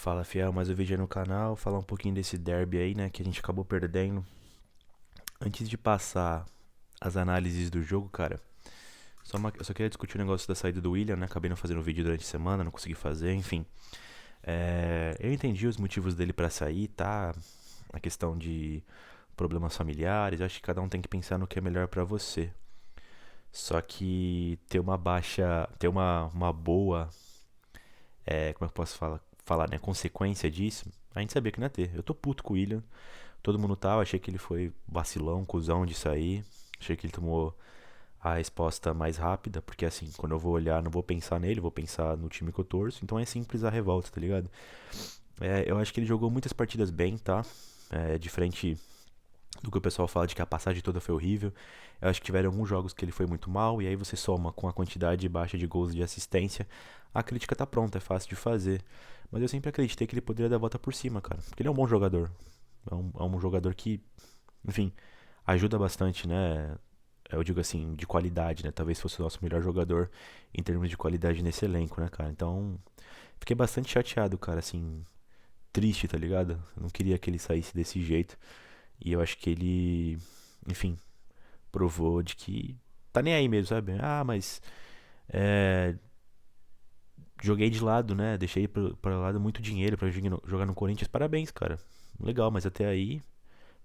Fala, fiel, mais um vídeo aí no canal, falar um pouquinho desse derby aí, né, que a gente acabou perdendo. Antes de passar as análises do jogo, cara, eu só queria discutir o negócio da saída do William, né, acabei não fazendo vídeo durante a semana, não consegui fazer, enfim. Eu entendi os motivos dele pra sair, tá, a questão de problemas familiares, eu acho que cada um tem que pensar no que é melhor pra você. Só que ter uma baixa, ter uma boa, como é que eu posso falar, né, consequência disso, a gente sabia que não ia ter. Eu tô puto com o William. Todo mundo tava, achei que ele foi vacilão, cuzão de sair. Achei que ele tomou a resposta mais rápida, porque assim, quando eu vou olhar, não vou pensar nele, vou pensar no time que eu torço. Então é simples a revolta, tá ligado? Eu acho que ele jogou muitas partidas bem, tá? Diferente do que o pessoal fala de que a passagem toda foi horrível. Eu acho que tiveram alguns jogos que ele foi muito mal, e aí você soma com a quantidade baixa de gols e de assistência, a crítica tá pronta, é fácil de fazer. Mas eu sempre acreditei que ele poderia dar a volta por cima, cara. Porque ele é um bom jogador. É um jogador que, enfim, ajuda bastante, né? Eu digo assim, de qualidade, né? Talvez fosse o nosso melhor jogador em termos de qualidade nesse elenco, né, cara? Então, fiquei bastante chateado, cara, assim, triste, tá ligado? Eu não queria que ele saísse desse jeito. E eu acho que ele, enfim, provou de que tá nem aí mesmo, sabe? Ah, mas é, joguei de lado, né? Deixei pra lado muito dinheiro pra jogar no Corinthians. Parabéns, cara. Legal, mas até aí,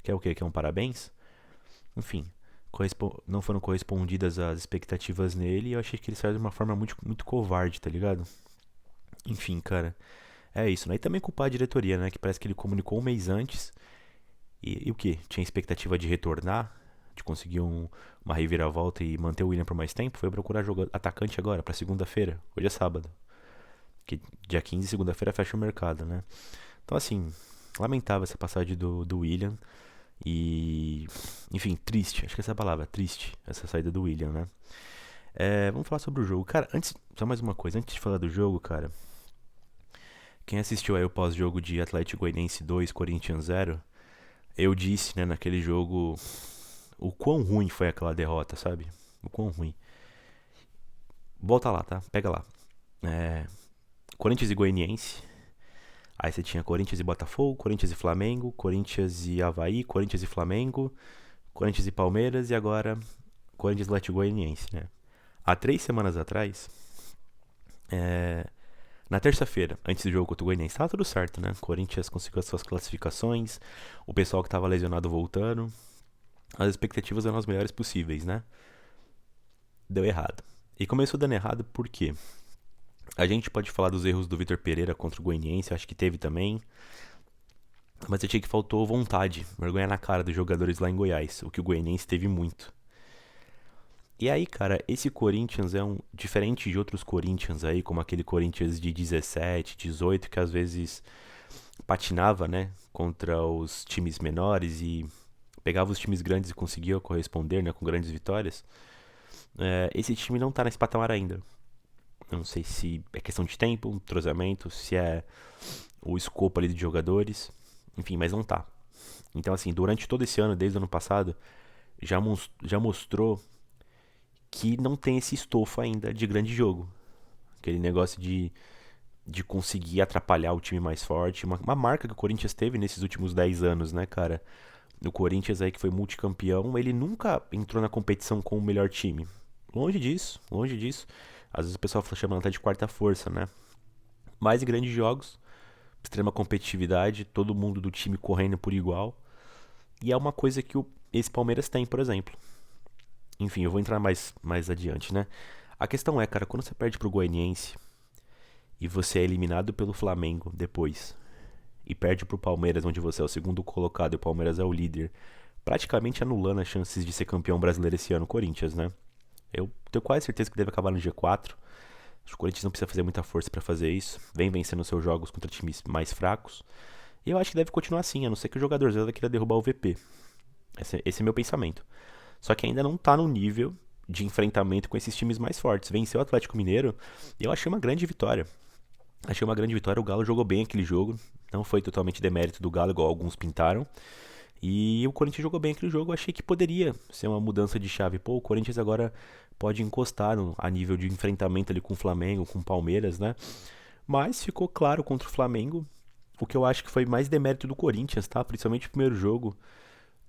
quer o quê? Quer um parabéns? Enfim, não foram correspondidas as expectativas nele e eu achei que ele saiu de uma forma muito, muito covarde, tá ligado? Enfim, cara, é isso, né? E também culpar a diretoria, né? Que parece que ele comunicou um mês antes e o quê? Tinha expectativa de retornar, de conseguir uma reviravolta e manter o William por mais tempo? Foi procurar atacante agora, pra segunda-feira. Hoje é sábado. Que dia 15, segunda-feira, fecha o mercado, né? Então, assim, lamentável essa passagem do William. E, enfim, triste, acho que essa é a palavra, triste, essa saída do William, né? Vamos falar sobre o jogo. Cara, só mais uma coisa, antes de falar do jogo, cara, quem assistiu aí o pós-jogo de Atlético Goianiense 2, Corinthians 0, eu disse, né, naquele jogo, o quão ruim foi aquela derrota, sabe? O quão ruim. Volta lá, tá? Pega lá. É, Corinthians e Goianiense. Aí você tinha Corinthians e Botafogo, Corinthians e Flamengo, Corinthians e Avaí, Corinthians e Flamengo, Corinthians e Palmeiras e agora Corinthians e Atlético Goianiense, né? Há 3 semanas atrás, é, na terça-feira, antes do jogo contra o Goianiense, tava tudo certo, né? Corinthians conseguiu as suas classificações, o pessoal que tava lesionado voltando, as expectativas eram as melhores possíveis, né? Deu errado. E começou dando errado por quê? A gente pode falar dos erros do Vitor Pereira contra o Goianiense, acho que teve também, mas eu achei que faltou vontade, vergonha na cara dos jogadores lá em Goiás, o que o Goianiense teve muito. E aí, cara, esse Corinthians é um diferente de outros Corinthians aí, como aquele Corinthians de 17, 18, que às vezes patinava, né, contra os times menores e pegava os times grandes e conseguia corresponder, né, com grandes vitórias. Esse time não tá nesse patamar ainda. Eu não sei se é questão de tempo, entrosamento, se é o escopo ali de jogadores, enfim, mas não tá. Então, assim, durante todo esse ano, desde o ano passado, já mostrou que não tem esse estofo ainda de grande jogo. Aquele negócio de conseguir atrapalhar o time mais forte. Uma marca que o Corinthians teve nesses últimos 10 anos, né, cara? O Corinthians aí que foi multicampeão, ele nunca entrou na competição com o melhor time. Longe disso, longe disso. Às vezes o pessoal chama até de quarta força, né? Mas em grandes jogos, extrema competitividade, todo mundo do time correndo por igual. E é uma coisa que esse Palmeiras tem, por exemplo. Enfim, eu vou entrar mais adiante, né? A questão é, cara, quando você perde pro Goianiense e você é eliminado pelo Flamengo depois e perde pro Palmeiras, onde você é o segundo colocado e o Palmeiras é o líder, praticamente anulando as chances de ser campeão brasileiro esse ano, Corinthians, né? Eu tenho quase certeza que deve acabar no G4. Acho que o Corinthians não precisa fazer muita força pra fazer isso. Vem vencendo seus jogos contra times mais fracos. E eu acho que deve continuar assim, a não ser que o jogador Zelda queira derrubar o VP. Esse é meu pensamento. Só que ainda não tá no nível de enfrentamento com esses times mais fortes. Venceu o Atlético Mineiro e eu achei uma grande vitória. Achei uma grande vitória. O Galo jogou bem aquele jogo. Não foi totalmente demérito do Galo, igual alguns pintaram. E o Corinthians jogou bem aquele jogo. Eu achei que poderia ser uma mudança de chave. Pô, o Corinthians agora pode encostar a nível de enfrentamento ali com o Flamengo, com o Palmeiras, né? Mas ficou claro contra o Flamengo o que eu acho que foi mais demérito do Corinthians, tá? Principalmente o primeiro jogo.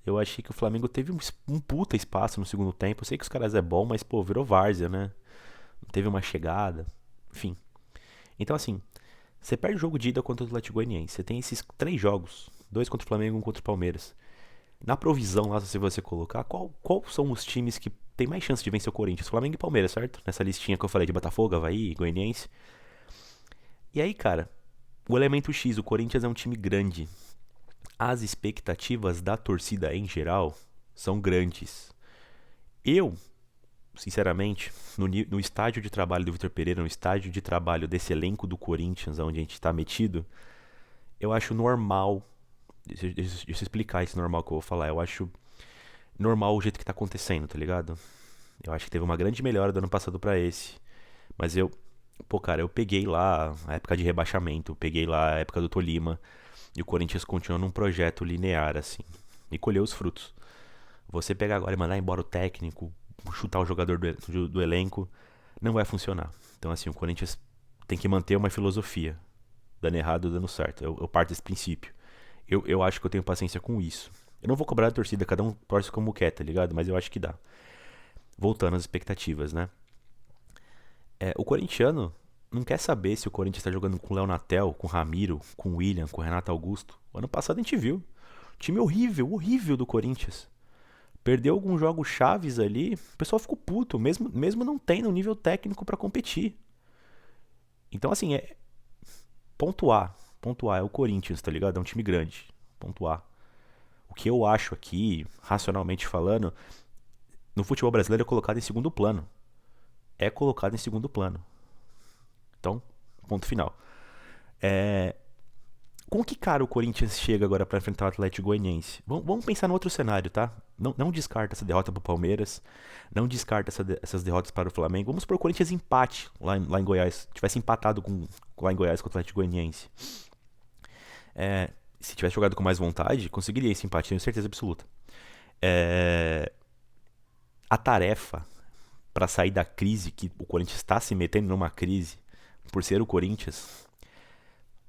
Eu achei que o Flamengo teve um puta espaço no segundo tempo. Eu sei que os caras é bom, mas, pô, virou várzea, né? Não teve uma chegada. Enfim. Então, assim, você perde o jogo de ida contra o Atlético Goianiense. Você tem esses 3 jogos. 2 contra o Flamengo e 1 contra o Palmeiras. Na provisão lá, se você colocar, qual são os times que tem mais chance de vencer o Corinthians? Flamengo e Palmeiras, certo? Nessa listinha que eu falei de Botafogo, Avaí, Goianiense. E aí, cara, o elemento X, o Corinthians é um time grande. As expectativas da torcida em geral são grandes. Eu, sinceramente, no estádio de trabalho do Vitor Pereira, no estádio de trabalho desse elenco do Corinthians, onde a gente tá metido, eu acho normal. Deixa eu explicar esse normal que eu vou falar. Eu acho normal o jeito que tá acontecendo, tá ligado? Eu acho que teve uma grande melhora do ano passado pra esse. Mas pô, cara, eu peguei lá a época de rebaixamento, eu peguei lá a época do Tolima, e o Corinthians continua num projeto linear, assim, e colheu os frutos. Você pegar agora e mandar embora o técnico, chutar o jogador do elenco, não vai funcionar. Então, assim, o Corinthians tem que manter uma filosofia, dando errado, dando certo. Eu parto desse princípio. Eu acho que eu tenho paciência com isso. Eu não vou cobrar a torcida, cada um torce como quer, tá ligado? Mas eu acho que dá. Voltando às expectativas, né? O corintiano não quer saber se o Corinthians está jogando com o Léo Natel, com o Ramiro, com o William, com o Renato Augusto. O ano passado a gente viu. Time horrível, horrível do Corinthians. Perdeu alguns jogos chaves ali, o pessoal ficou puto, mesmo não tendo um nível técnico pra competir. Então, assim, ponto A. Ponto A é o Corinthians, tá ligado? É um time grande. Ponto A. O que eu acho aqui, racionalmente falando, no futebol brasileiro é colocado em segundo plano. É colocado em segundo plano. Então, ponto final. Com que cara o Corinthians chega agora pra enfrentar o Atlético Goianiense? Vamos pensar no outro cenário, tá? Não descarta essa derrota pro Palmeiras. Não descarta essas derrotas para o Flamengo. Vamos supor que o Corinthians empate lá em Goiás. Tivesse empatado lá em Goiás com o Atlético Goianiense. Se tivesse jogado com mais vontade, conseguiria esse empate, tenho certeza absoluta. A tarefa para sair da crise, que o Corinthians está se metendo numa crise, por ser o Corinthians,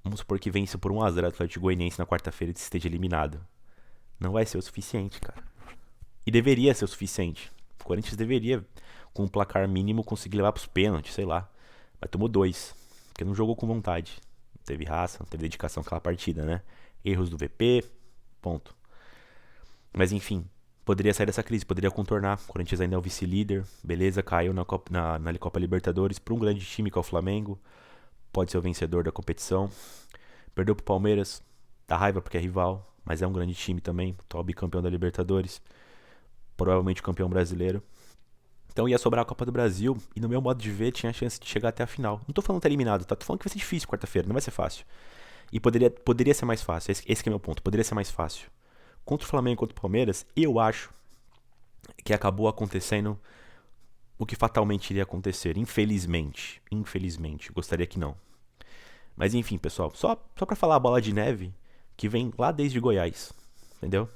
vamos supor que vence por 1 a 0 o Atlético Goianiense na quarta-feira e esteja eliminado. Não vai ser o suficiente, cara. E deveria ser o suficiente. O Corinthians deveria, com um placar mínimo, conseguir levar pros pênaltis, sei lá. Mas tomou 2, porque não jogou com vontade. Não teve raça, não teve dedicação àquela partida, né? Erros do VP, ponto. Mas enfim, poderia sair dessa crise, poderia contornar. O Corinthians ainda é o vice-líder, beleza, caiu na Copa Libertadores para um grande time que é o Flamengo. Pode ser o vencedor da competição. Perdeu pro Palmeiras, dá raiva porque é rival, mas é um grande time também, atual bicampeão da Libertadores, provavelmente campeão brasileiro. Então ia sobrar a Copa do Brasil e no meu modo de ver tinha a chance de chegar até a final. Não tô falando que tá eliminado, tá? Tô falando que vai ser difícil quarta-feira, não vai ser fácil. E poderia ser mais fácil, esse que é meu ponto, poderia ser mais fácil. Contra o Flamengo e contra o Palmeiras, eu acho que acabou acontecendo o que fatalmente iria acontecer, infelizmente. Infelizmente, gostaria que não. Mas enfim, pessoal, só pra falar a bola de neve, que vem lá desde Goiás, entendeu?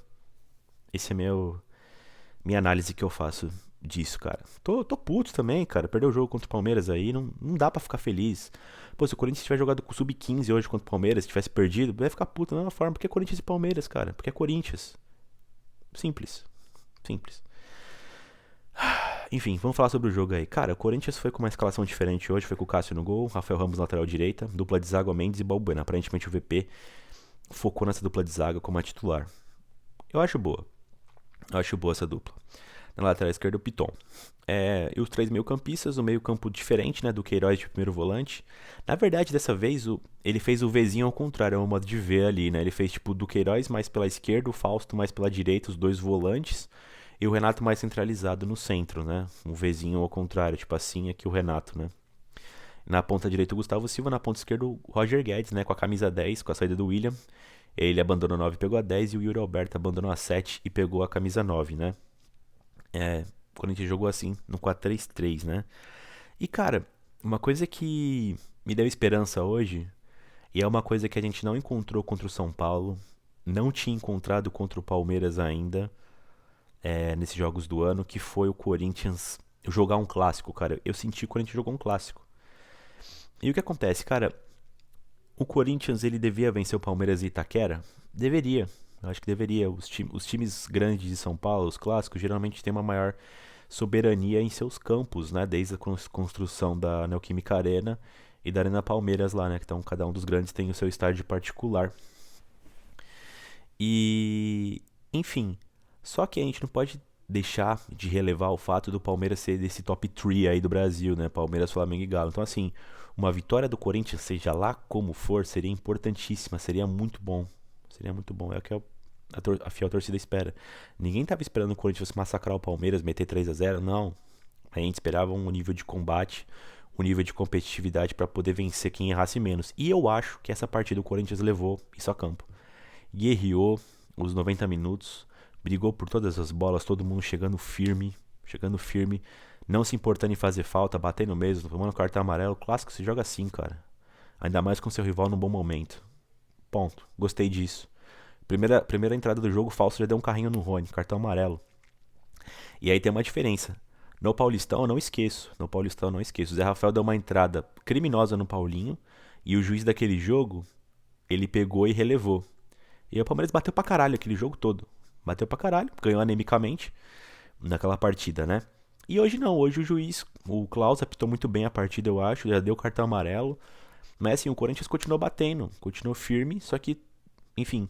Esse é minha análise que eu faço disso, cara. Tô puto também, cara. Perdeu o jogo contra o Palmeiras aí, não dá pra ficar feliz. Pô, se o Corinthians tivesse jogado com o Sub-15 hoje contra o Palmeiras, tivesse perdido, vai ficar puto da mesma forma. Porque é Corinthians e Palmeiras, cara. Porque é Corinthians. Simples. Simples. Enfim, vamos falar sobre o jogo aí. Cara, o Corinthians foi com uma escalação diferente hoje. Foi com o Cássio no gol, Rafael Ramos lateral direita, dupla de zaga Mendes e Balbuena. Aparentemente o VP focou nessa dupla de zaga como a titular. Eu acho boa. Eu acho boa essa dupla. Na lateral esquerda o Piton. E os 3 meio-campistas, o meio-campo diferente, né, do Queiroz de primeiro volante. Na verdade, dessa vez, ele fez o Vzinho ao contrário, é um modo de ver ali, né? Ele fez tipo do Queiroz mais pela esquerda, o Fausto mais pela direita, os 2 volantes. E o Renato mais centralizado no centro, né? Um Vzinho ao contrário, tipo assim, aqui o Renato, né? Na ponta direita o Gustavo Silva, na ponta esquerda o Roger Guedes, né? Com a camisa 10, com a saída do William. Ele abandonou 9 e pegou a 10, e o Yuri Alberto abandonou a 7 e pegou a camisa 9, né? Quando a gente jogou assim, no 4-3-3, né? E, cara, uma coisa que me deu esperança hoje, e é uma coisa que a gente não encontrou contra o São Paulo, não tinha encontrado contra o Palmeiras ainda, nesses jogos do ano, que foi o Corinthians jogar um clássico, cara. Eu senti que o Corinthians jogou um clássico. E o que acontece, cara? O Corinthians, ele devia vencer o Palmeiras e Itaquera? Deveria. Eu acho que deveria. Os times grandes de São Paulo, os clássicos, geralmente têm uma maior soberania em seus campos, né? Desde a construção da Neoquímica Arena e da Arena Palmeiras lá, né? Então, cada um dos grandes tem o seu estádio particular. E, enfim, só que a gente não pode deixar de relevar o fato do Palmeiras ser desse top 3 aí do Brasil, né? Palmeiras, Flamengo e Galo. Então, assim, uma vitória do Corinthians, seja lá como for, seria importantíssima, seria muito bom. Seria muito bom. É o que a fiel torcida espera. Ninguém tava esperando o Corinthians massacrar o Palmeiras, meter 3-0, não. A gente esperava um nível de combate, um nível de competitividade para poder vencer quem errasse menos. E eu acho que essa partida o Corinthians levou isso a campo. Guerreou os 90 minutos, brigou por todas as bolas, todo mundo chegando firme, não se importando em fazer falta, batendo mesmo, tomando cartão amarelo. Clássico se joga assim, cara. Ainda mais com seu rival num bom momento. Ponto. Gostei disso. Primeira entrada do jogo, Falso já deu um carrinho no Rony, cartão amarelo. E aí tem uma diferença. No Paulistão eu não esqueço. O Zé Rafael deu uma entrada criminosa no Paulinho. E o juiz daquele jogo, ele pegou e relevou. E aí o Palmeiras bateu pra caralho aquele jogo todo. Bateu pra caralho, ganhou anemicamente naquela partida, né? E hoje não, hoje o juiz, o Klaus, apitou muito bem a partida, eu acho. Já deu cartão amarelo. Mas assim, o Corinthians continuou batendo, continuou firme, só que, enfim,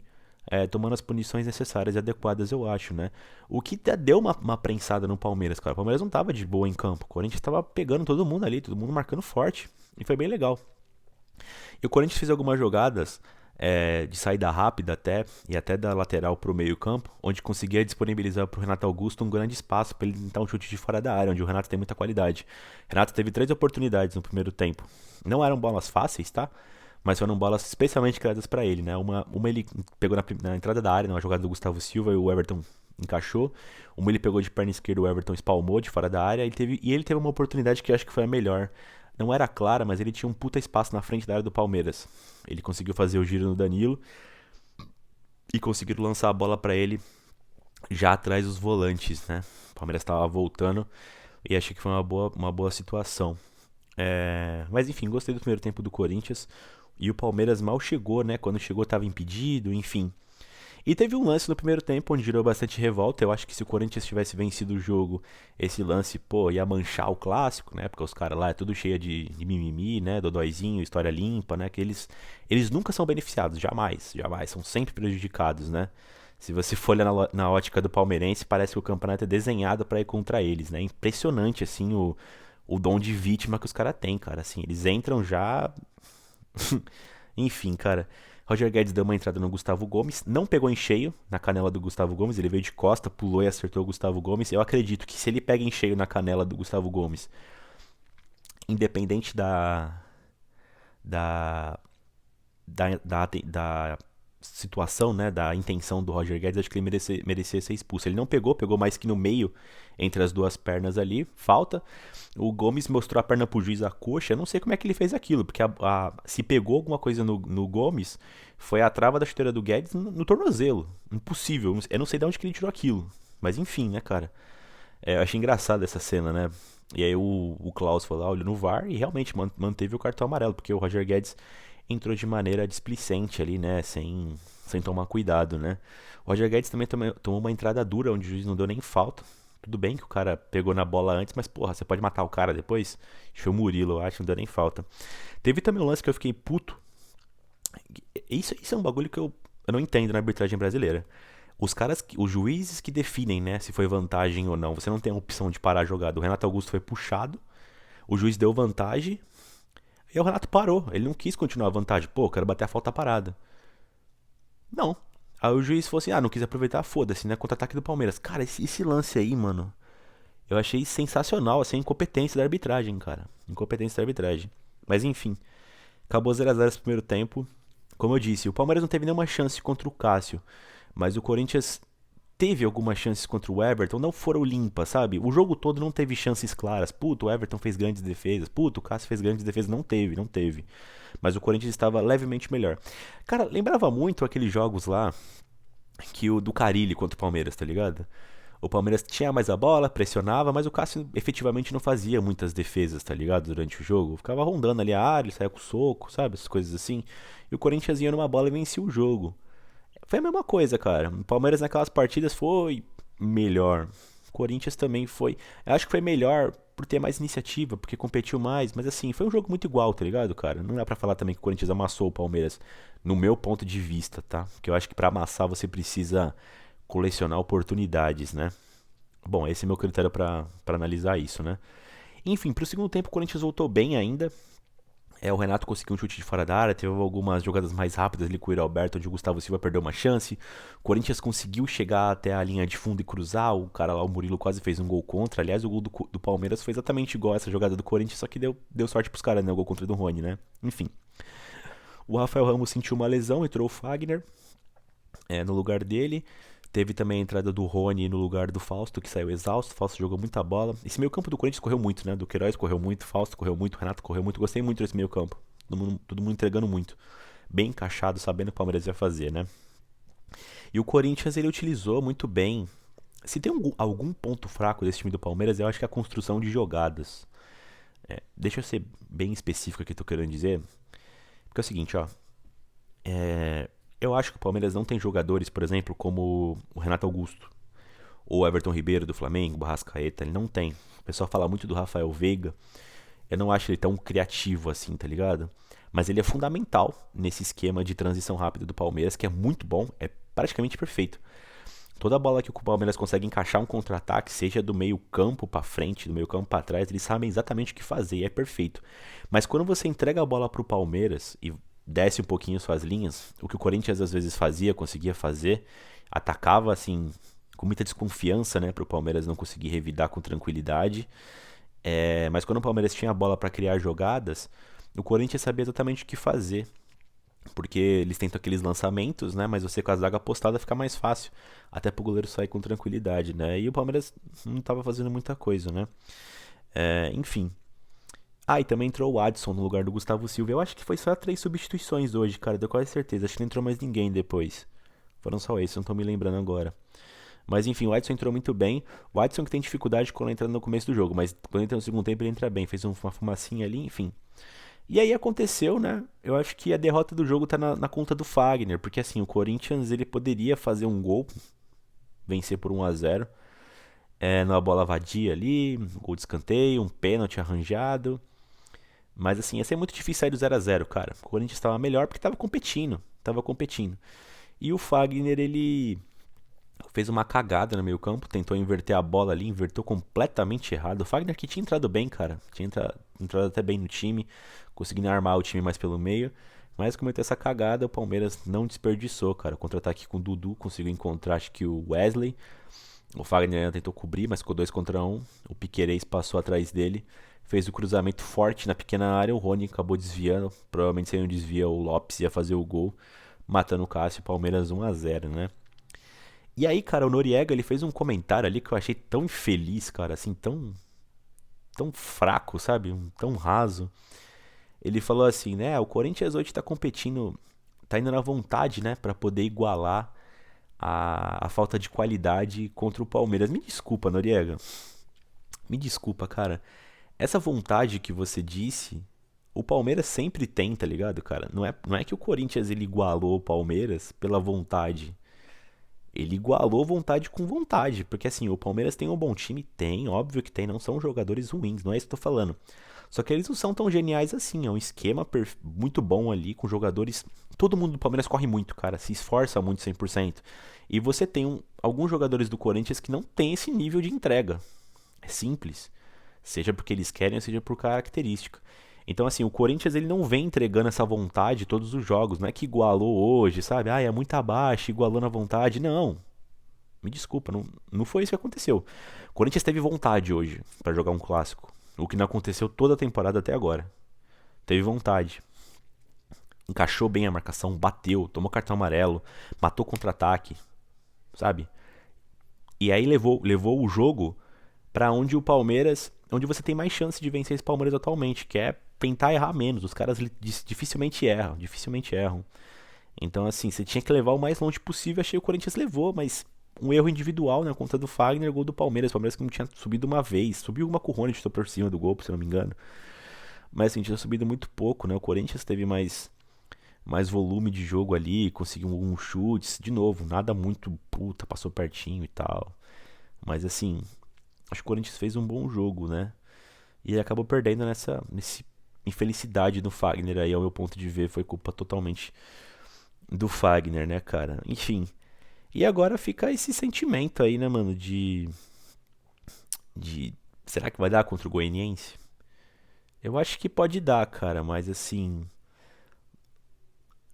tomando as punições necessárias e adequadas, eu acho, né? O que deu uma prensada no Palmeiras, cara. O Palmeiras não tava de boa em campo. O Corinthians tava pegando todo mundo ali, todo mundo marcando forte. E foi bem legal. E o Corinthians fez algumas jogadas de saída rápida até, e até da lateral pro meio campo, onde conseguia disponibilizar pro Renato Augusto um grande espaço para ele tentar um chute de fora da área, onde o Renato tem muita qualidade. Renato teve 3 oportunidades no primeiro tempo. Não eram bolas fáceis, tá? Mas foram bolas especialmente criadas para ele, né? Uma ele pegou na entrada da área, numa jogada do Gustavo Silva, e o Everton encaixou. Uma ele pegou de perna esquerda, o Everton espalmou de fora da área. Ele teve uma oportunidade que eu acho que foi a melhor. Não era clara, mas ele tinha um puta espaço na frente da área do Palmeiras. Ele conseguiu fazer o giro no Danilo e conseguiu lançar a bola para ele já atrás dos volantes, né? O Palmeiras estava voltando e achei que foi uma boa situação. Mas enfim, gostei do primeiro tempo do Corinthians. E o Palmeiras mal chegou, né? Quando chegou estava impedido, enfim. E teve um lance no primeiro tempo onde gerou bastante revolta. Eu acho que se o Corinthians tivesse vencido o jogo, esse lance, pô, ia manchar o clássico, né? Porque os caras lá é tudo cheio de mimimi, né? Dodóizinho, história limpa, né? Que eles nunca são beneficiados, jamais, jamais. São sempre prejudicados, né? Se você for olhar na ótica do palmeirense, parece que o campeonato é desenhado pra ir contra eles, né? Impressionante, assim, o dom de vítima que os caras têm, cara. Assim, eles entram já. Enfim, cara. Roger Guedes deu uma entrada no Gustavo Gomes, não pegou em cheio na canela do Gustavo Gomes, ele veio de costa, pulou e acertou o Gustavo Gomes. Eu acredito que se ele pega em cheio na canela do Gustavo Gomes, independente da, da situação, né, da intenção do Roger Guedes, acho que ele merecia ser expulso. Ele não pegou mais que no meio, entre as duas pernas ali, falta. O Gomes mostrou a perna pro juiz, a coxa, eu não sei como é que ele fez aquilo, porque se pegou alguma coisa no Gomes, foi a trava da chuteira do Guedes no tornozelo. Impossível, eu não sei de onde que ele tirou aquilo. Mas enfim, né, cara. Eu achei engraçado essa cena, né? E aí o Klaus foi lá, olhou no VAR e realmente manteve o cartão amarelo, porque o Roger Guedes entrou de maneira displicente ali, né? Sem tomar cuidado, né? O Roger Guedes também tomou uma entrada dura, onde o juiz não deu nem falta. Tudo bem que o cara pegou na bola antes, mas porra, você pode matar o cara depois? Foi o Murilo, eu acho, não deu nem falta. Teve também um lance que eu fiquei puto. Isso é um bagulho que eu não entendo na arbitragem brasileira. Os juízes que definem, né, se foi vantagem ou não. Você não tem a opção de parar a jogada. O Renato Augusto foi puxado, o juiz deu vantagem, e o Renato parou. Ele não quis continuar a vantagem. Pô, eu quero bater a falta parada. Não. Aí o juiz falou assim, não quis aproveitar, foda-se, né, contra-ataque do Palmeiras. Cara, esse lance aí, mano, eu achei sensacional, assim, incompetência da arbitragem, cara. Incompetência da arbitragem. Mas enfim, acabou 0-0 esse primeiro tempo. Como eu disse, o Palmeiras não teve nenhuma chance contra o Cássio, mas o Corinthians teve algumas chances contra o Everton, não foram limpas, sabe? O jogo todo não teve chances claras. Puto, o Everton fez grandes defesas. Puto, o Cássio fez grandes defesas. Não teve. Mas o Corinthians estava levemente melhor. Cara, lembrava muito aqueles jogos lá do Carille contra o Palmeiras, tá ligado? O Palmeiras tinha mais a bola, pressionava, mas o Cássio efetivamente não fazia muitas defesas, tá ligado? Durante o jogo. Ficava rondando ali a área, ele saia com soco, sabe? Essas coisas assim. E o Corinthians ia numa bola e vencia o jogo. Foi a mesma coisa, cara. O Palmeiras naquelas partidas foi melhor. O Corinthians também foi. Eu acho que foi melhor por ter mais iniciativa, porque competiu mais. Mas assim, foi um jogo muito igual, tá ligado, cara? Não dá pra falar também que o Corinthians amassou o Palmeiras, no meu ponto de vista, tá? Porque eu acho que pra amassar você precisa colecionar oportunidades, né? Bom, esse é meu critério pra analisar isso, né? Enfim, pro segundo tempo o Corinthians voltou bem ainda. O Renato conseguiu um chute de fora da área, teve algumas jogadas mais rápidas ali com o Alberto, onde o Gustavo Silva perdeu uma chance. O Corinthians conseguiu chegar até a linha de fundo e cruzar, o cara lá, o Murilo, quase fez um gol contra. Aliás, o gol do Palmeiras foi exatamente igual a essa jogada do Corinthians, só que deu sorte pros caras, né? O gol contra do Rony, né? Enfim. O Rafael Ramos sentiu uma lesão, entrou o Fagner no lugar dele. Teve também a entrada do Rony no lugar do Fausto, que saiu exausto. O Fausto jogou muita bola. Esse meio campo do Corinthians correu muito, né? Do Queiroz correu muito, Fausto correu muito, Renato correu muito. Gostei muito desse meio campo. Todo mundo entregando muito. Bem encaixado, sabendo o que o Palmeiras ia fazer, né? E o Corinthians, ele utilizou muito bem. Se tem algum ponto fraco desse time do Palmeiras, eu acho que é a construção de jogadas. Deixa eu ser bem específico aqui, tô querendo dizer. Porque é o seguinte, ó. Eu acho que o Palmeiras não tem jogadores, por exemplo, como o Renato Augusto ou o Everton Ribeiro do Flamengo, o Arrascaeta, ele não tem. O pessoal fala muito do Rafael Veiga. Eu não acho ele tão criativo assim, tá ligado? Mas ele é fundamental nesse esquema de transição rápida do Palmeiras, que é muito bom, é praticamente perfeito. Toda bola que o Palmeiras consegue encaixar um contra-ataque, seja do meio campo pra frente, do meio campo pra trás, eles sabem exatamente o que fazer e é perfeito. Mas quando você entrega a bola pro Palmeiras e desce um pouquinho suas linhas, o que o Corinthians às vezes fazia, conseguia fazer, atacava assim com muita desconfiança, né, pro Palmeiras não conseguir revidar com tranquilidade. Mas quando o Palmeiras tinha a bola para criar jogadas, o Corinthians sabia exatamente o que fazer. Porque eles tentam aqueles lançamentos, né? Mas você com a zaga postada fica mais fácil. Até pro goleiro sair com tranquilidade, né? E o Palmeiras não estava fazendo muita coisa, né? Enfim. E também entrou o Adson no lugar do Gustavo Silva. Eu acho que foi só 3 substituições hoje, cara. Deu quase certeza. Acho que não entrou mais ninguém depois. Foram só esses, não tô me lembrando agora. Mas enfim, o Adson entrou muito bem. O Adson que tem dificuldade quando entra no começo do jogo, mas quando entra no segundo tempo ele entra bem. Fez uma fumacinha ali, enfim. E aí aconteceu, né? Eu acho que a derrota do jogo tá na conta do Fagner, porque assim, o Corinthians ele poderia fazer um gol, vencer por 1-0, numa bola vadia ali, um gol de escanteio, um pênalti arranjado. Mas assim, ia ser muito difícil sair do 0-0, cara. O Corinthians estava melhor porque tava competindo. E o Fagner, ele fez uma cagada no meio campo, tentou inverter a bola ali, inverteu completamente errado. O Fagner que tinha entrado bem, cara, tinha entrado até bem no time, conseguindo armar o time mais pelo meio, mas cometeu essa cagada, o Palmeiras não desperdiçou, cara. O contra-ataque com o Dudu conseguiu encontrar, acho que o Wesley, o Fagner tentou cobrir, mas ficou 2 contra 1, o Piquerez passou atrás dele, fez o cruzamento forte na pequena área, o Rony acabou desviando, provavelmente se ele não desvia o Lopes ia fazer o gol, matando o Cássio, Palmeiras 1-0, né? E aí, cara, o Noriega, ele fez um comentário ali que eu achei tão infeliz, cara, assim, tão fraco, sabe? Tão raso. Ele falou assim, né? O Corinthians hoje tá competindo, tá indo na vontade, né? Pra poder igualar a falta de qualidade contra o Palmeiras. Me desculpa, Noriega. Me desculpa, cara. Essa vontade que você disse, o Palmeiras sempre tem, tá ligado, cara? Não é que o Corinthians ele igualou o Palmeiras pela vontade. Ele igualou vontade com vontade, porque assim, o Palmeiras tem um bom time? Tem, óbvio que tem, não são jogadores ruins, não é isso que eu tô falando. Só que eles não são tão geniais assim, é um esquema muito bom ali, com jogadores... Todo mundo do Palmeiras corre muito, cara, se esforça muito 100%. E você tem alguns jogadores do Corinthians que não tem esse nível de entrega. É simples. Seja porque eles querem, seja por característica. Então, assim, o Corinthians ele não vem entregando essa vontade todos os jogos. Não é que igualou hoje, sabe? É muito abaixo, igualou na vontade. Não. Me desculpa, não foi isso que aconteceu. O Corinthians teve vontade hoje pra jogar um clássico. O que não aconteceu toda a temporada até agora. Teve vontade. Encaixou bem a marcação, bateu, tomou cartão amarelo, matou contra-ataque, sabe? E aí levou o jogo pra onde o Palmeiras, onde você tem mais chance de vencer esse Palmeiras atualmente, que é tentar errar menos. Os caras dificilmente erram. Então assim, você tinha que levar o mais longe possível, achei que o Corinthians levou, mas um erro individual, né? Conta do Fagner, gol do Palmeiras. O Palmeiras que não tinha subido uma vez. Subiu uma com o Rony, estou por cima do gol, se eu não me engano. Mas assim, tinha subido muito pouco, né? O Corinthians teve mais volume de jogo ali, conseguiu alguns chutes. De novo, nada muito puta, passou pertinho e tal. Mas assim, acho que o Corinthians fez um bom jogo, né? E ele acabou perdendo nesse infelicidade do Fagner aí, ao meu ponto de ver, foi culpa totalmente do Fagner, né, cara? Enfim. E agora fica esse sentimento aí, né, mano, de será que vai dar contra o Goianiense? Eu acho que pode dar, cara, mas assim,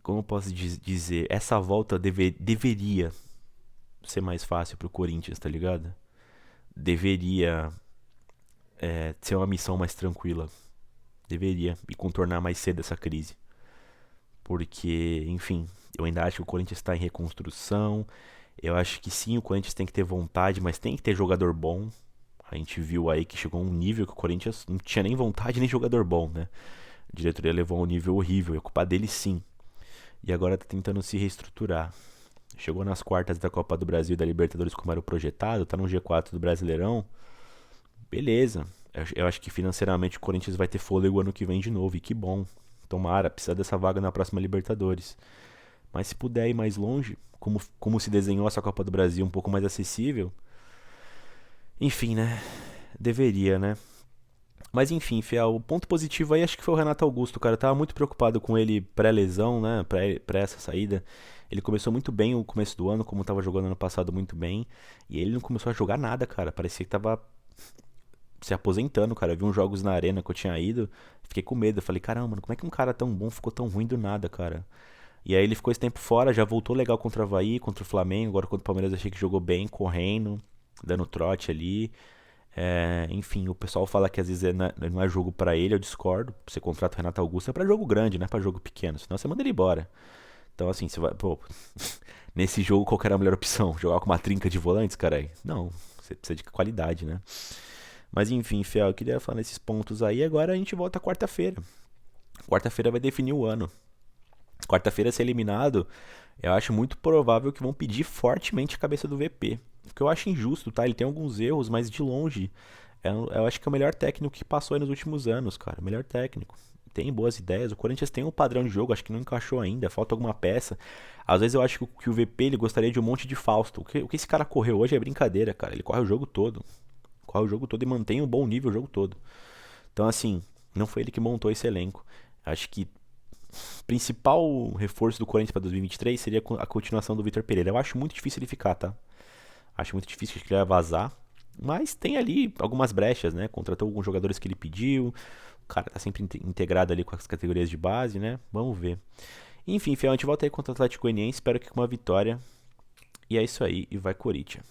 como eu posso dizer, essa volta deveria ser mais fácil pro Corinthians, tá ligado? Deveria ser uma missão mais tranquila. Deveria. E contornar mais cedo essa crise. Porque, enfim, eu ainda acho que o Corinthians está em reconstrução. Eu acho que sim, o Corinthians tem que ter vontade, mas tem que ter jogador bom. A gente viu aí que chegou a um nível que o Corinthians não tinha nem vontade nem jogador bom, né? A diretoria levou a um nível horrível. É culpa dele sim. E agora tá tentando se reestruturar. Chegou nas quartas da Copa do Brasil e da Libertadores como era o projetado, tá no G4 do Brasileirão. Beleza. Eu acho que financeiramente o Corinthians vai ter fôlego ano que vem de novo. E que bom. Tomara, precisa dessa vaga na próxima Libertadores. Mas se puder ir mais longe, como se desenhou essa Copa do Brasil um pouco mais acessível, enfim, né? Deveria, né? Mas enfim, Fiel, o ponto positivo aí acho que foi o Renato Augusto, cara. Eu tava muito preocupado com ele pré-lesão, né? Pré essa saída. Ele começou muito bem o começo do ano, como tava jogando ano passado muito bem. E ele não começou a jogar nada, cara. Parecia que tava se aposentando, cara. Eu vi uns jogos na arena que eu tinha ido. Fiquei com medo. Eu falei, caramba, mano, como é que um cara tão bom ficou tão ruim do nada, cara? E aí ele ficou esse tempo fora, já voltou legal contra o Avaí, contra o Flamengo. Agora contra o Palmeiras achei que jogou bem, correndo, dando trote ali. Enfim, o pessoal fala que às vezes não é jogo pra ele, eu discordo. Você contrata o Renato Augusto, é pra jogo grande, não é pra jogo pequeno. Senão você manda ele embora. Então assim, você vai, pô, nesse jogo qual que era a melhor opção? Jogar com uma trinca de volantes, cara? Não, você precisa de qualidade, né? Mas enfim, Fel, eu queria falar nesses pontos aí. Agora a gente volta quarta-feira. Quarta-feira vai definir o ano. Quarta-feira ser eliminado, eu acho muito provável que vão pedir fortemente a cabeça do VP. O que eu acho injusto, tá? Ele tem alguns erros, mas de longe, eu acho que é o melhor técnico que passou aí nos últimos anos, cara. Melhor técnico. Tem boas ideias. O Corinthians tem um padrão de jogo, acho que não encaixou ainda, falta alguma peça. Às vezes eu acho que o VP ele gostaria de um monte de Fausto. O que esse cara correu hoje é brincadeira, cara. Ele corre o jogo todo. Corre o jogo todo e mantém um bom nível o jogo todo. Então, assim, não foi ele que montou esse elenco. Acho que o principal reforço do Corinthians para 2023 seria a continuação do Vitor Pereira. Eu acho muito difícil ele ficar, tá? Acho muito difícil que ele vai vazar. Mas tem ali algumas brechas, né? Contratou alguns jogadores que ele pediu. O cara tá sempre integrado ali com as categorias de base, né? Vamos ver. Enfim, Fiel, a gente volta aí contra o Atlético Goianiense. Espero que com uma vitória. E é isso aí. E vai Corinthians.